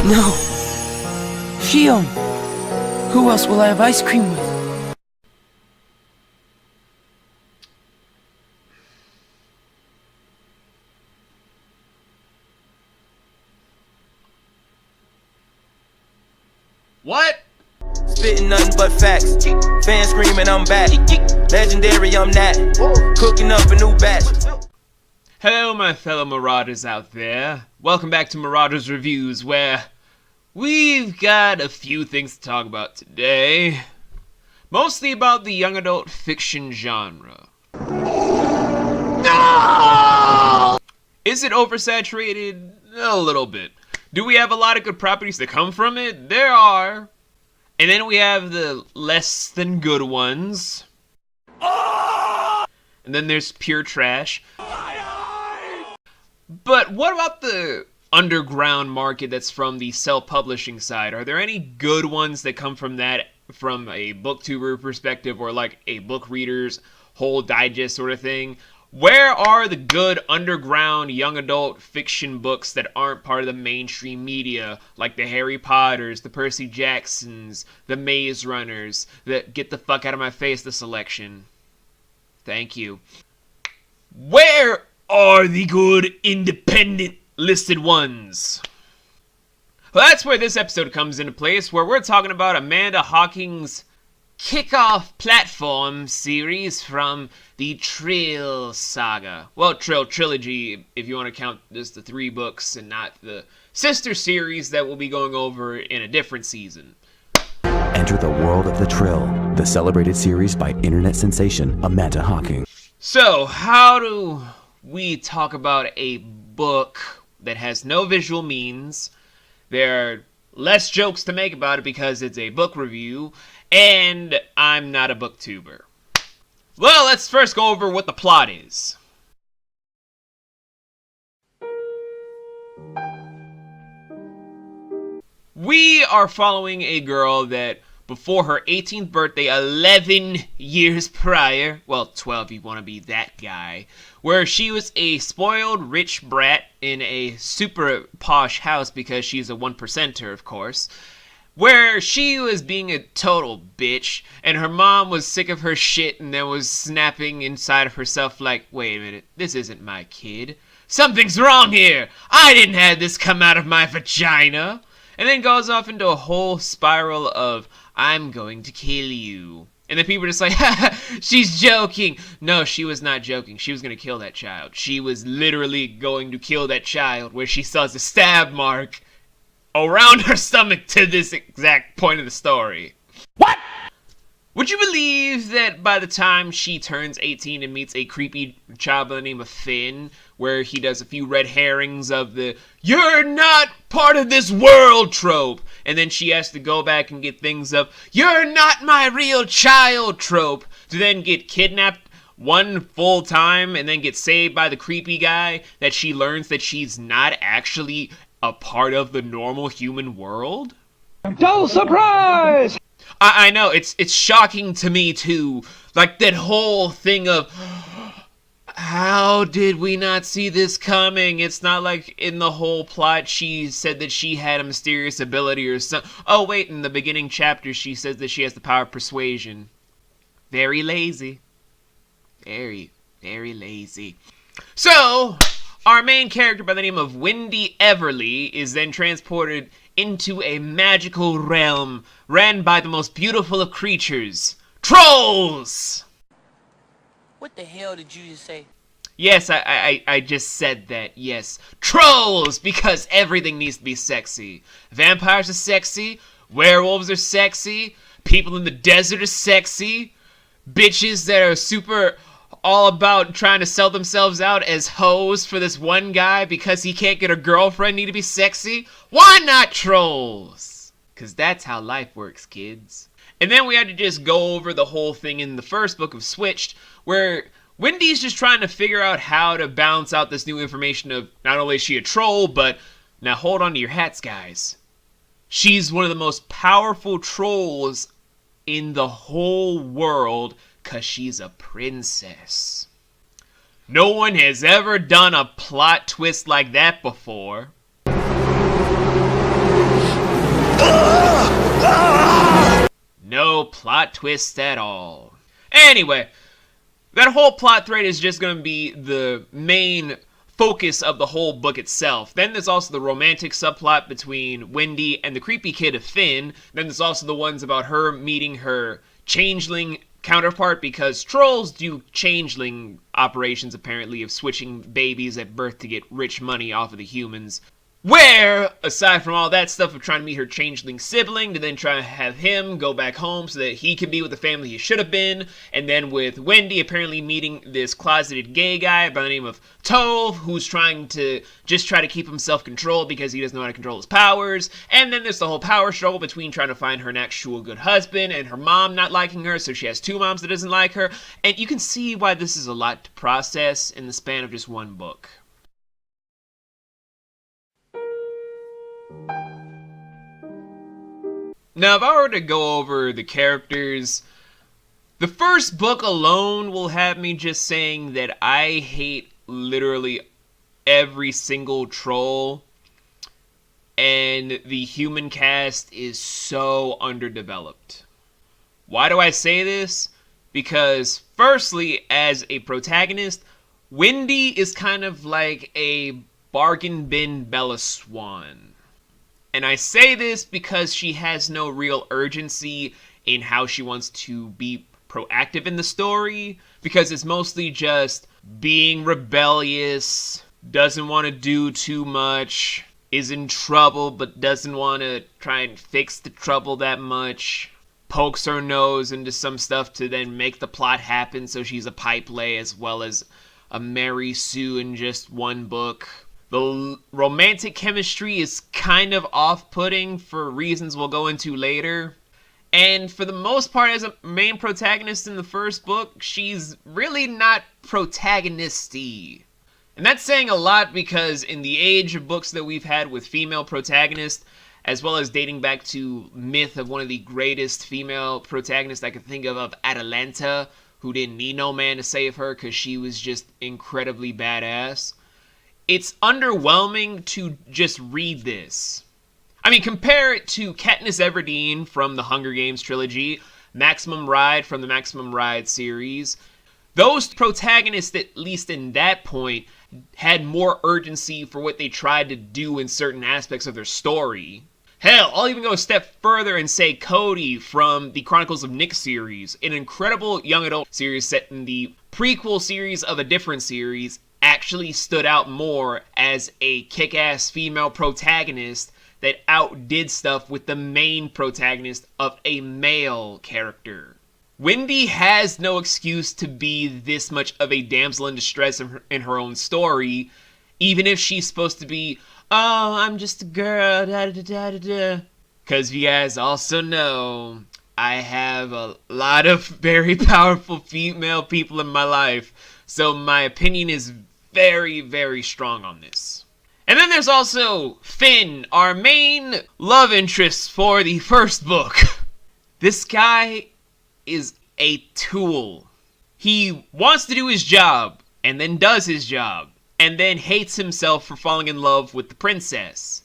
No. Shion. Who else will I have ice cream with? What? Spitting nothing but facts. Fans screaming I'm back. Legendary I'm that. Cooking up a new batch. Hello my fellow Marauders out there. Welcome back to Marauders Reviews, where we've got a few things to talk about today. Mostly about the young adult fiction genre. No! Is it oversaturated? A little bit. Do we have a lot of good properties that come from it? There are. And then we have the less than good ones. And then there's pure trash. But what about the underground market that's from the self-publishing side? Are there any good ones that come from that, from a booktuber perspective, or like a book reader's whole digest sort of thing? Where are the good underground young adult fiction books that aren't part of the mainstream media, like the Harry Potters, the Percy Jacksons, the Maze Runners, the get the fuck out of my face, the selection? Thank you. Where are the good independent listed ones? Well, that's where this episode comes into place, where we're talking about Amanda Hocking's kickoff platform series from the Trylle saga. Well, Trylle Trilogy, if you want to count just the 3 books and not the sister series that we'll be going over in a different season. Enter the world of the Trylle, the celebrated series by internet sensation Amanda Hocking. So, how do we talk about a book that has no visual means? There are less jokes to make about it because it's a book review, and I'm not a booktuber. Well, let's first go over what the plot is. We are following a girl that, before her 18th birthday, 11 years prior, well, 12 if you want to be that guy, where she was a spoiled rich brat in a super posh house because she's a 1%er, of course, where she was being a total bitch, and her mom was sick of her shit and then was snapping inside of herself like, wait a minute, this isn't my kid. Something's wrong here. I didn't have this come out of my vagina. And then goes off into a whole spiral of, I'm going to kill you. And then people are just like, she's joking. No, she was not joking. She was going to kill that child. She was literally going to kill that child, where she saw the stab mark around her stomach to this exact point of the story. What? Would you believe that by the time she turns 18 and meets a creepy child by the name of Finn, where he does a few red herrings of the "you're not part of this world" trope, and then she has to go back and get things of "you're not my real child" trope, to then get kidnapped one full time and then get saved by the creepy guy, that she learns that she's not actually a part of the normal human world? No surprise! I know, it's shocking to me too. Like that whole thing of, how did we not see this coming? It's not like in the whole plot she said that she had a mysterious ability or something. Oh wait, in the beginning chapter she says that she has the power of persuasion. Very lazy. Very, very lazy. So, our main character by the name of Wendy Everly is then transported into a magical realm ran by the most beautiful of creatures, trolls! What the hell did you just say? Yes, I just said that, yes. Trolls! Because everything needs to be sexy. Vampires are sexy, werewolves are sexy, people in the desert are sexy, bitches that are super all about trying to sell themselves out as hoes for this one guy because he can't get a girlfriend need to be sexy. Why not trolls? Because that's how life works, kids. And then we had to just go over the whole thing in the first book of Switched, where Wendy's just trying to figure out how to balance out this new information of not only is she a troll, but now hold on to your hats, guys. She's one of the most powerful trolls in the whole world, because she's a princess. No one has ever done a plot twist like that before. plot twist at all. Anyway, that whole plot thread is just going to be the main focus of the whole book itself. Then there's also the romantic subplot between Wendy and the creepy kid of Finn. Then there's also the ones about her meeting her changeling counterpart, because trolls do changeling operations apparently of switching babies at birth to get rich money off of the humans. Where, aside from all that stuff of trying to meet her changeling sibling, to then try to have him go back home so that he can be with the family he should have been, and then with Wendy apparently meeting this closeted gay guy by the name of Tove, who's trying to just try to keep himself controlled because he doesn't know how to control his powers, and then there's the whole power struggle between trying to find her an actual good husband and her mom not liking her, so she has two moms that doesn't like her, and you can see why this is a lot to process in the span of just one book. Now, if I were to go over the characters, the first book alone will have me just saying that I hate literally every single troll, and the human cast is so underdeveloped. Why do I say this? Because, firstly, as a protagonist, Wendy is kind of like a bargain bin Bella Swan. And I say this because she has no real urgency in how she wants to be proactive in the story, because it's mostly just being rebellious, doesn't want to do too much, is in trouble but doesn't want to try and fix the trouble that much, pokes her nose into some stuff to then make the plot happen, so she's a pipe lay as well as a Mary Sue in just one book. The romantic chemistry is kind of off-putting for reasons we'll go into later. And for the most part, as a main protagonist in the first book, she's really not protagonisty. And that's saying a lot because in the age of books that we've had with female protagonists, as well as dating back to myth of one of the greatest female protagonists I could think of Atalanta, who didn't need no man to save her because she was just incredibly badass. It's underwhelming to just read this. I mean, compare it to Katniss Everdeen from the Hunger Games trilogy, Maximum Ride from the Maximum Ride series. Those protagonists, at least in that point, had more urgency for what they tried to do in certain aspects of their story. Hell, I'll even go a step further and say Cody from the Chronicles of Nick series, an incredible young adult series set in the prequel series of a different series, actually stood out more as a kick-ass female protagonist that outdid stuff with the main protagonist of a male character. Wendy has no excuse to be this much of a damsel in distress in her own story, even if she's supposed to be, oh, I'm just a girl, da-da-da-da-da. Because you guys also know, I have a lot of very powerful female people in my life, so my opinion is very, very strong on this. And then there's also Finn, our main love interest for the first book. This guy is a tool. He wants to do his job, and then does his job, and then hates himself for falling in love with the princess.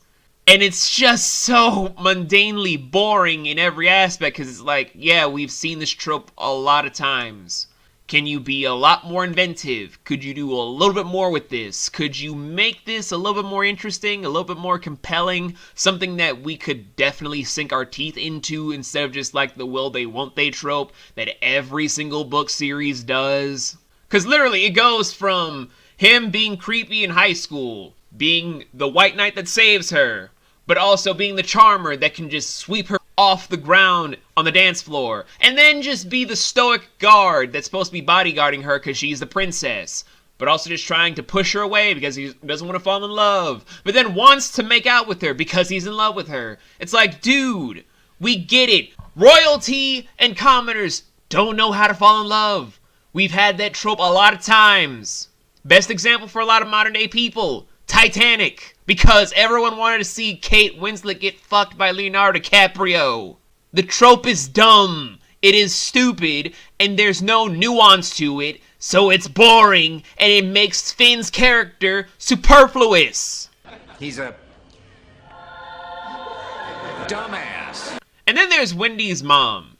And it's just so mundanely boring in every aspect, because it's like, yeah, we've seen this trope a lot of times. Can you be a lot more inventive? Could you do a little bit more with this? Could you make this a little bit more interesting, a little bit more compelling? Something that we could definitely sink our teeth into instead of just like the will they, won't they trope that every single book series does? Because literally it goes from him being creepy in high school, being the white knight that saves her, but also being the charmer that can just sweep her off the ground on the dance floor, and then just be the stoic guard that's supposed to be bodyguarding her because she's the princess, but also just trying to push her away because he doesn't want to fall in love, but then wants to make out with her because he's in love with her. It's like, dude, we get it. Royalty and commoners don't know how to fall in love. We've had that trope a lot of times. Best example for a lot of modern day people, Titanic. Because everyone wanted to see Kate Winslet get fucked by Leonardo DiCaprio. The trope is dumb, it is stupid, and there's no nuance to it, so it's boring, and it makes Finn's character superfluous. He's a dumbass. And then there's Wendy's mom.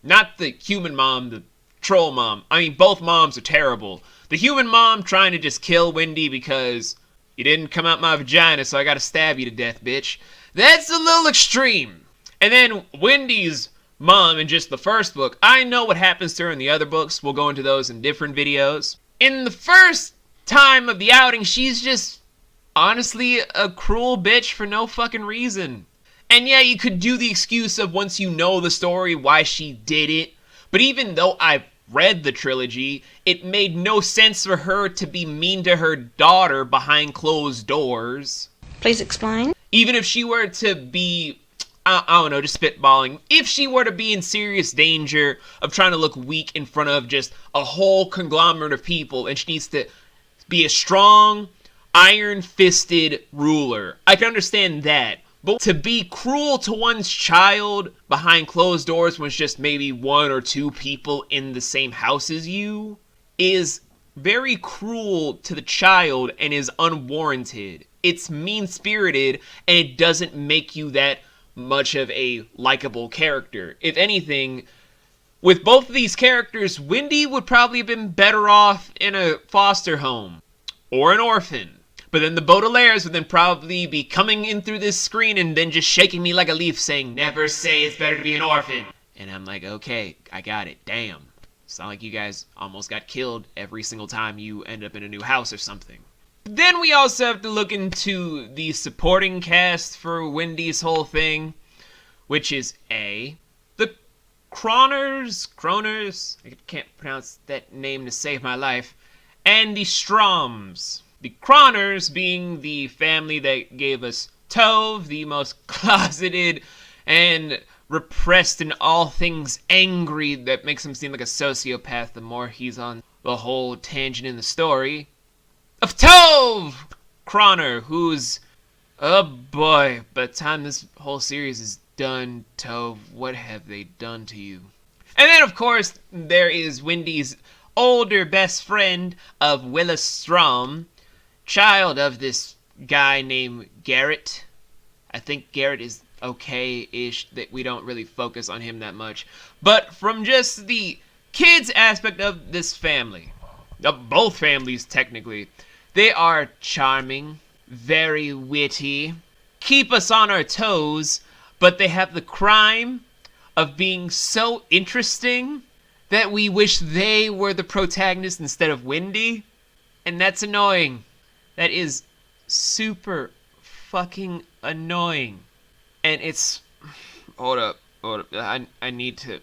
Not the human mom, the troll mom. I mean, both moms are terrible. The human mom trying to just kill Wendy because you didn't come out my vagina, so I gotta stab you to death, bitch. That's a little extreme. And then Wendy's mom in just the first book, I know what happens to her in the other books. We'll go into those in different videos. In the first time of the outing, she's just honestly a cruel bitch for no fucking reason. And yeah, you could do the excuse of once you know the story, why she did it. But even though I've read the trilogy, it made no sense for her to be mean to her daughter behind closed doors. Please explain. Even if she were to be, I don't know, just spitballing. If she were to be in serious danger of trying to look weak in front of just a whole conglomerate of people, and she needs to be a strong, iron-fisted ruler, I can understand that. But to be cruel to one's child behind closed doors when it's just maybe one or two people in the same house as you is very cruel to the child and is unwarranted. It's mean-spirited, and it doesn't make you that much of a likable character. If anything, with both of these characters, Wendy would probably have been better off in a foster home or an orphan. But then the Baudelaires would then probably be coming in through this screen and then just shaking me like a leaf saying, never say it's better to be an orphan. And I'm like, okay, I got it. Damn. It's not like you guys almost got killed every single time you end up in a new house or something. Then we also have to look into the supporting cast for Wendy's whole thing, which is the Kroners, I can't pronounce that name to save my life, and the Stroms. The Kroners being the family that gave us Tove, the most closeted and repressed in all things angry that makes him seem like a sociopath the more he's on the whole tangent in the story. Of Tove Kroner, who's, oh boy, by the time this whole series is done, Tove, what have they done to you? And then, of course, there is Wendy's older best friend of Willa Strom, child of this guy named Garrett. I think Garrett is okay-ish, that we don't really focus on him that much. But from just the kids aspect of this family, of both families technically, they are charming, very witty, keep us on our toes, but they have the crime of being so interesting that we wish they were the protagonist instead of Wendy, and that's annoying. That is super fucking annoying. And it's... Hold up. I need to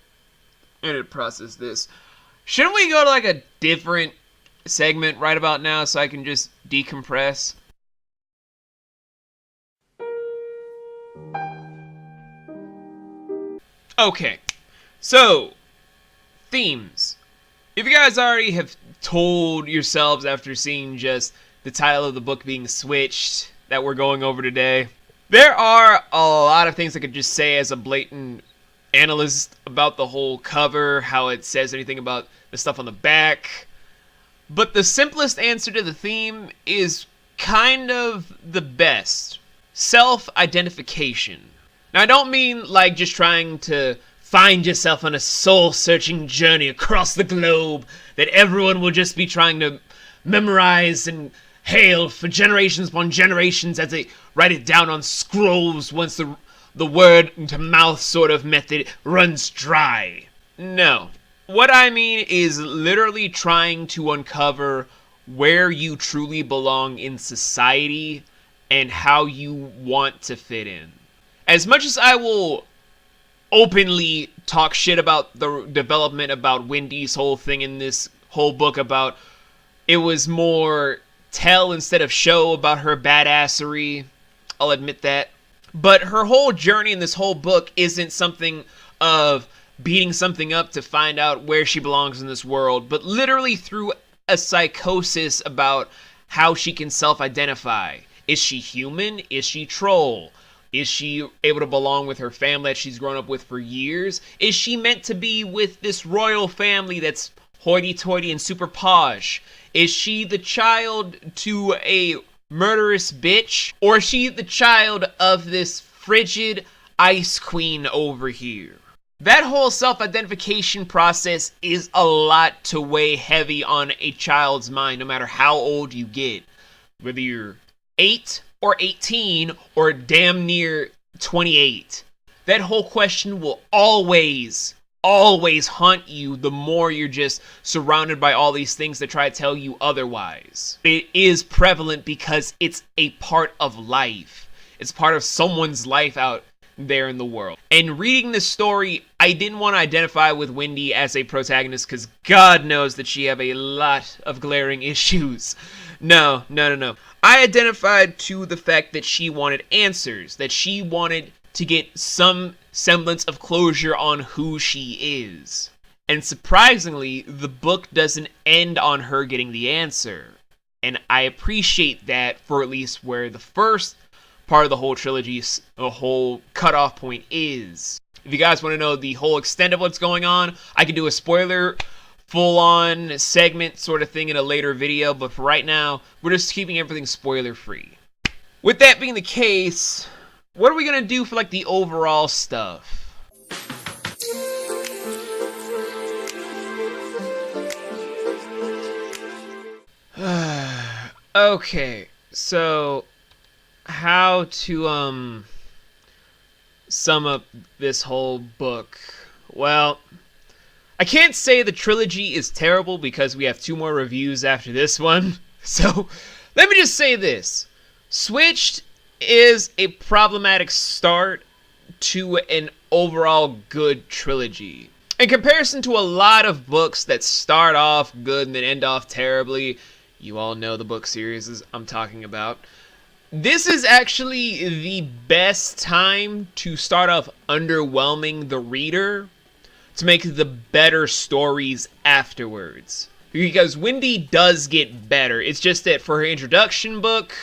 process this. Shouldn't we go to like a different segment right about now so I can just decompress? Okay. So, themes. If you guys already have told yourselves after seeing just the title of the book being switched that we're going over today, there are a lot of things I could just say as a blatant analyst about the whole cover, how it says anything about the stuff on the back. But the simplest answer to the theme is kind of the best. Self-identification. Now, I don't mean like just trying to find yourself on a soul-searching journey across the globe that everyone will just be trying to memorize and hail for generations upon generations as they write it down on scrolls once the word-to-mouth sort of method runs dry. No. What I mean is literally trying to uncover where you truly belong in society and how you want to fit in. As much as I will openly talk shit about the development about Wendy's whole thing in this whole book about it was more tell instead of show about her badassery, I'll admit that. But her whole journey in this whole book isn't something of beating something up to find out where she belongs in this world, but literally through a psychosis about how she can self-identify. Is she human? Is she troll? Is she able to belong with her family that she's grown up with for years? Is she meant to be with this royal family that's hoity-toity and super posh? Is she the child to a murderous bitch? Or is she the child of this frigid ice queen over here? That whole self-identification process is a lot to weigh heavy on a child's mind, no matter how old you get. Whether you're 8 or 18 or damn near 28. That whole question will always haunt you the more you're just surrounded by all these things that try to tell you otherwise. It is prevalent because it's a part of life. It's part of someone's life out there in the world. And reading this story, I didn't want to identify with Wendy as a protagonist because God knows that she have a lot of glaring issues. No. I identified to the fact that she wanted answers, that she wanted to get some semblance of closure on who she is. And surprisingly, the book doesn't end on her getting the answer. And I appreciate that for at least where the first part of the whole trilogy, the whole cutoff point is. If you guys want to know the whole extent of what's going on, I can do a spoiler full-on segment sort of thing in a later video, but for right now, we're just keeping everything spoiler-free. With that being the case, what are we gonna do for like the overall stuff? Okay, so how to sum up this whole book? Well, I can't say the trilogy is terrible because we have 2 more reviews after this one. So let me just say this. Switched is a problematic start to an overall good trilogy. In comparison to a lot of books that start off good and then end off terribly, you all know the book series I'm talking about. This is actually the best time to start off underwhelming the reader to make the better stories afterwards. Because Wendy does get better. It's just that for her introduction book,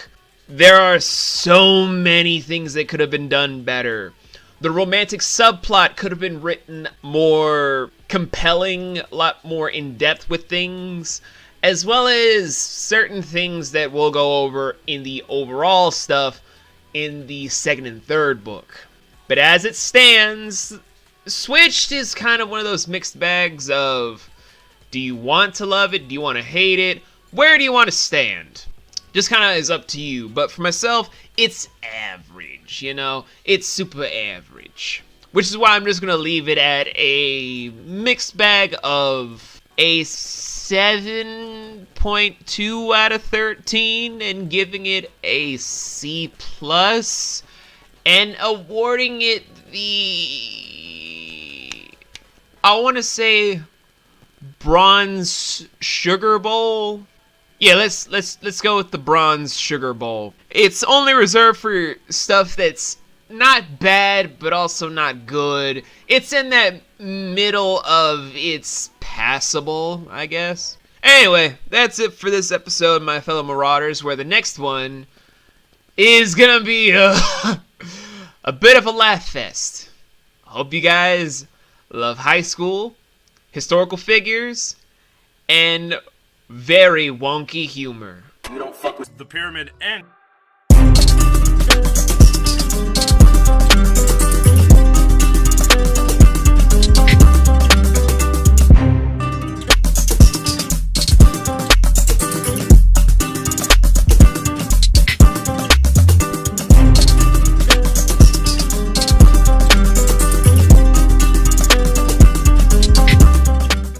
there are so many things that could have been done better. The romantic subplot could have been written more compelling, a lot more in-depth with things, as well as certain things that we'll go over in the overall stuff in the 2nd and 3rd book. But as it stands, Switched is kind of one of those mixed bags of, do you want to love it? Do you want to hate it? Where do you want to stand? Just kind of is up to you. But for myself, it's average, you know? It's super average. Which is why I'm just going to leave it at a mixed bag of a 7.2 out of 13 and giving it a C+, and awarding it the, I want to say, Bronze Sugar Bowl. Yeah, let's go with the Bronze Sugar Bowl. It's only reserved for stuff that's not bad, but also not good. It's in that middle of it's passable, I guess. Anyway, that's it for this episode, my fellow Marauders, where the next one is gonna be a bit of a laugh fest. Hope you guys love high school, historical figures, and very wonky humor. You don't fuck with the pyramid and